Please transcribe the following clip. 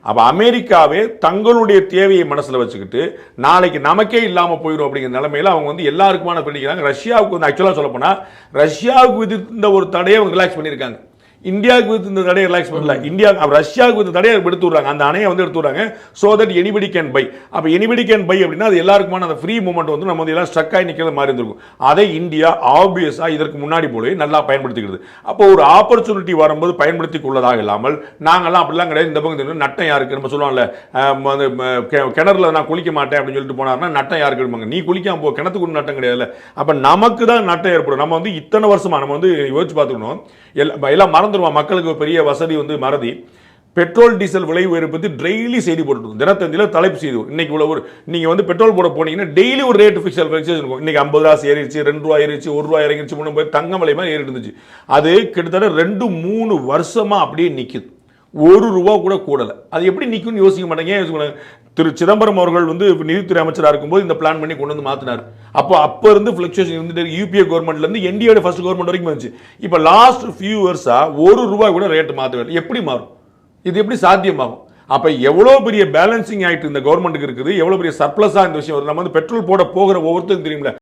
அப்ப அமெரிக்காவே தங்களுடைய தேவையை மனசுல வச்சுக்கிட்டு நாளைக்கு நமக்கே இல்லாம போயிடும் அப்படிங்கிற நிலைமையில அவங்க வந்து எல்லாருக்குமான பண்ணிக்கிறாங்க. ரஷ்யாவுக்கு வந்து ஆக்சுவலா சொல்ல போனா ரஷ்யாவுக்கு விதித்த ஒரு தடையை அவங்க ரிலாக்ஸ் பண்ணியிருக்காங்க. இந்தியாவுக்கு விதித்த இந்த தடையை ரிலாக்ஸ் பண்ணல. ரஷ்யாவுக்கு விதித்த தடையை எடுத்து விடுறாங்க. அந்த அணையை வந்து எடுத்து விடுறாங்க. So that anybody can buy. அப்ப எனிபடி கேன் பை அப்படின்னா அது எல்லாருக்குமான அந்த ஃப்ரீ மூவ்மெண்ட் வந்து நம்ம வந்து எல்லாம் ஸ்ட்ரக் ஆகி நிக்கிறது மாதிரி இருந்திருக்கும். அதை இந்தியா ஆப்வியஸா இதற்கு முன்னாடி போலவே நல்லா பயன்படுத்திக்கிறது. அப்போ ஒரு ஆப்பர்ச்சுனிட்டி வரும்போது பயன்படுத்திக் கொள்ளதாக இல்லாமல் நாங்கெல்லாம் அப்படிலாம் கிடையாது. இந்த பக்கம் நட்டம் யாருக்கு நம்ம சொல்லுவாங்கல்ல, கிணறுல நான் குளிக்க மாட்டேன் அப்படின்னு சொல்லிட்டு போனாருன்னா நட்டம் யாருக்கு எடுப்பாங்க, நீ குளிக்காம போ, கிணத்துக்கு நட்டம் கிடையாதுல்ல. அப்ப நமக்கு தான் நட்டம் ஏற்படும். நம்ம வந்து இத்தனை வருஷமா நம்ம வந்து யோசிச்சு பார்த்துக்கணும். எல்லாம் மறந்துடுவோம். மக்களுக்கு பெரிய வசதி வந்து மறதி. பெட்ரோல் டீசல் விலை உயர்வு பத்தி டெய்லி செய்தி போட்டு தினத்தந்தியில தலைப்பு செய்தி. இன்னைக்கு இவ்வளவு நீங்க வந்து பெட்ரோல் போட போனீங்கன்னா டெய்லி ஒரு ரேட் ஃபிக்ஸ் இருக்கும். இன்னைக்கு 50 ரூபாய் ஏறிடுச்சு, 2 ரூபாய் ஏறிடுச்சு, 1 ரூபாய் இறங்கிடுச்சு, 3 ரூபாய் தங்கம் விலை மாதிரி ஏறிட்டு இருந்துச்சு. அது கிட்டத்தட்ட 2-3 வருஷமா அப்படியே நிக்குது. 1 ரூபா கூட கூடல. அது எப்படி நிக்கும்னு யோசிக்க மாட்டேங்க. திரு சிதம்பரம் அவர்கள் வந்து நிதித்துறை அமைச்சராக இருக்கும்போது இந்த பிளான் பண்ணி கொண்டு வந்து மாத்தினார். அப்ப இருந்து ஃபிளக்சுவேஷன் இருந்துட்டு யூபிஏ கவர்மெண்ட்ல இருந்து என்டிஏ ஃபர்ஸ்ட் கவர்மெண்ட் வரைக்கும் வந்துச்சு. இப்ப லாஸ்ட் ஃபியூ இயர்ஸா 1 ரூபாய் கூட ரேட் மாத்தவே. எப்படி மாறும்? இது எப்படி சாத்தியமாகும்? அப்ப எவ்வளவு பெரிய பேலன்சிங் ஆயிட்டு இந்த கவர்மெண்ட்டுக்கு இருக்குது, எவ்வளவு பெரிய சர்ப்ளஸா இந்த விஷயம். நம்ம வந்து பெட்ரோல் போட போகிற ஒவ்வொருத்தரும் தெரியும்ல.